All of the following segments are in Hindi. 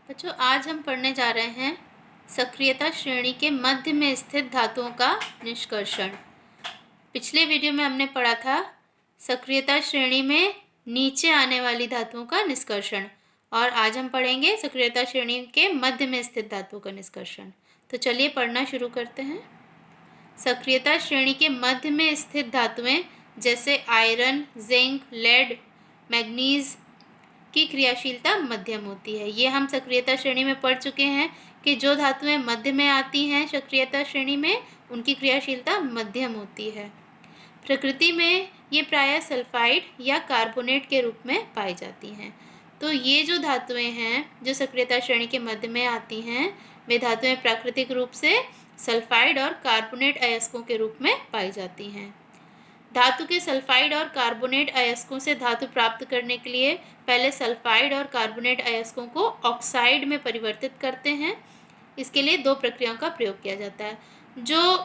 बच्चों, आज हम पढ़ने जा रहे हैं सक्रियता श्रेणी के मध्य में स्थित धातुओं का निष्कर्षण। पिछले वीडियो में हमने पढ़ा था सक्रियता श्रेणी में नीचे आने वाली धातुओं का निष्कर्षण, और आज हम पढ़ेंगे सक्रियता श्रेणी के मध्य में स्थित धातुओं का निष्कर्षण। तो चलिए पढ़ना शुरू करते हैं। सक्रियता श्रेणी के मध्य में स्थित धातुएं जैसे आयरन, जिंक, लेड, मैग्नीज की क्रियाशीलता मध्यम होती है। ये हम सक्रियता श्रेणी में पढ़ चुके हैं कि जो धातुएं मध्य में आती हैं सक्रियता श्रेणी में, उनकी क्रियाशीलता मध्यम होती है। प्रकृति में ये प्रायः सल्फाइड या कार्बोनेट के रूप में पाई जाती हैं। तो ये जो धातुएं हैं जो सक्रियता श्रेणी के मध्य में आती हैं, वे धातुएं प्राकृतिक रूप से सल्फाइड और कार्बोनेट अयस्कों के रूप में पाई जाती हैं। धातु के सल्फाइड और कार्बोनेट अयस्कों से धातु प्राप्त करने के लिए पहले सल्फाइड और कार्बोनेट अयस्कों को ऑक्साइड में परिवर्तित करते हैं। इसके लिए दो प्रक्रियाओं का प्रयोग किया जाता है। जो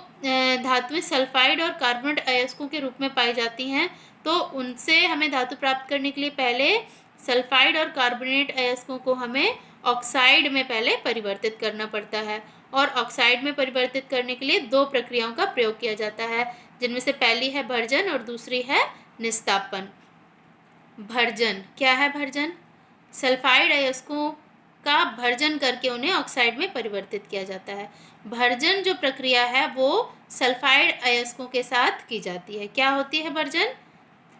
धातुएं सल्फाइड और कार्बोनेट अयस्कों के रूप में पाई जाती हैं, तो उनसे हमें धातु प्राप्त करने के लिए पहले सल्फाइड और कार्बोनेट अयस्कों को हमें ऑक्साइड में पहले परिवर्तित करना पड़ता है। और ऑक्साइड में परिवर्तित करने के लिए दो प्रक्रियाओं का प्रयोग किया जाता है, जिनमें से पहली है भर्जन और दूसरी है निस्तापन। भर्जन क्या है? भर्जन सल्फाइड अयस्कों का भर्जन करके उन्हें ऑक्साइड में परिवर्तित किया जाता है। भर्जन जो प्रक्रिया है वो सल्फाइड अयस्कों के साथ की जाती है। क्या होती है भर्जन?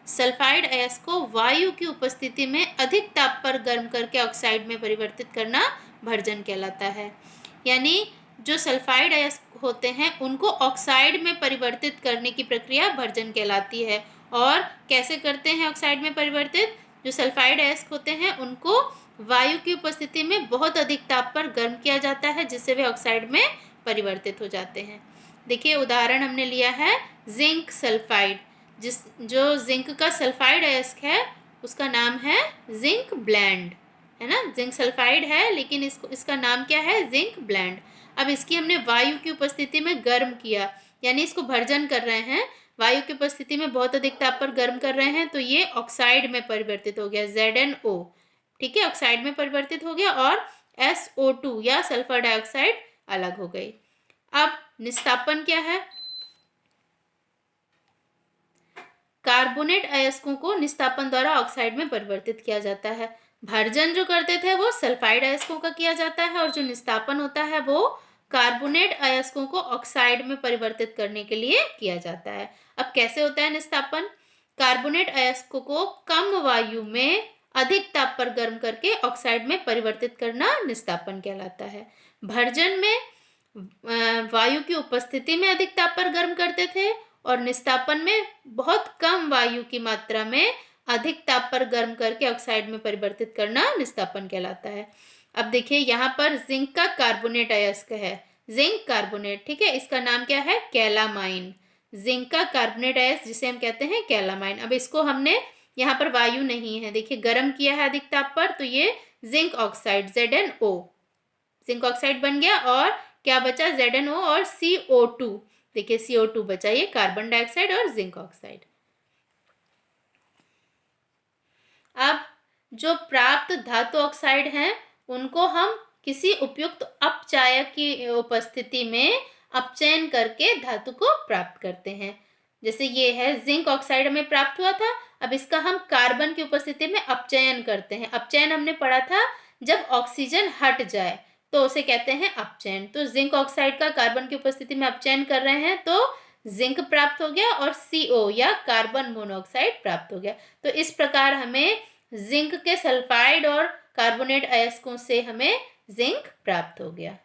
सल्फाइड अयस्क को वायु की उपस्थिति में अधिक ताप पर गर्म करके ऑक्साइड में परिवर्तित करना भर्जन कहलाता है। यानी जो सल्फाइड अयस्क होते हैं उनको ऑक्साइड में परिवर्तित करने की प्रक्रिया भर्जन कहलाती है। और कैसे करते हैं ऑक्साइड में परिवर्तित? जो सल्फाइड अयस्क होते हैं उनको वायु की उपस्थिति में बहुत अधिक ताप पर गर्म किया जाता है, जिससे वे ऑक्साइड में परिवर्तित हो जाते हैं। देखिए, उदाहरण हमने लिया है जिंक सल्फाइड। जो जिंक का सल्फाइड अयस्क है उसका नाम है जिंक ब्लेंड, है ना। जिंक सल्फाइड है लेकिन इसका नाम क्या है? Zinc blende. अब इसकी हमने वायु की उपस्थिति में गर्म किया, यानी इसको भर्जन कर रहे हैं, वायु की उपस्थिति में बहुत अधिक ताप पर गर्म कर रहे हैं, तो ये ऑक्साइड में परिवर्तित हो गया, ZnO। ठीक है, ऑक्साइड में परिवर्तित हो गया और SO2 या सल्फर डाइऑक्साइड अलग हो गई। अब निस्तापन क्या है? कार्बोनेट अयस्कों को निस्तापन द्वारा ऑक्साइड में परिवर्तित किया जाता है। भर्जन जो करते थे वो सल्फाइड अयस्कों का किया जाता है, और जो निस्तापन होता है वो कार्बोनेट अयस्कों को ऑक्साइड में परिवर्तित करने के लिए किया जाता है। अब कैसे होता है निस्तापन? कार्बोनेट अयस्कों को कम वायु में अधिक ताप पर गर्म करके ऑक्साइड में परिवर्तित करना निस्तापन कहलाता है। भर्जन में वायु की उपस्थिति में अधिक ताप पर गर्म करते थे, और निस्तापन में बहुत कम वायु की मात्रा में अधिक ताप पर गर्म करके ऑक्साइड में परिवर्तित करना निस्तापन कहलाता है। अब देखिए, यहाँ पर जिंक का कार्बोनेट अयस्क है, जिंक कार्बोनेट, ठीक है। इसका नाम क्या है? कैलामाइन। जिंक का कार्बोनेट अयस्क जिसे हम कहते हैं कैलामाइन। अब इसको हमने, यहाँ पर वायु नहीं है, देखिए गर्म किया है अधिक ताप पर, तो ये zinc oxide ZnO, zinc oxide बन गया। और क्या बचा? ZnO और CO2। देखिए CO2 बचा, ये कार्बन डाइऑक्साइड और जिंक ऑक्साइड। अब जो प्राप्त धातु ऑक्साइड हैं उनको हम किसी उपयुक्त अपचायक की उपस्थिति में अपचयन करके धातु को प्राप्त करते हैं। जैसे ये है जिंक ऑक्साइड हमें प्राप्त हुआ था, अब इसका हम कार्बन की उपस्थिति में अपचयन करते हैं। अपचयन हमने पढ़ा था जब ऑक्सीजन हट जाए तो उसे कहते हैं अपचयन। तो जिंक ऑक्साइड का कार्बन की उपस्थिति में अपचयन कर रहे हैं तो जिंक प्राप्त हो गया और CO या कार्बन मोनोऑक्साइड प्राप्त हो गया। तो इस प्रकार हमें जिंक के सल्फाइड और कार्बोनेट अयस्कों से हमें जिंक प्राप्त हो गया।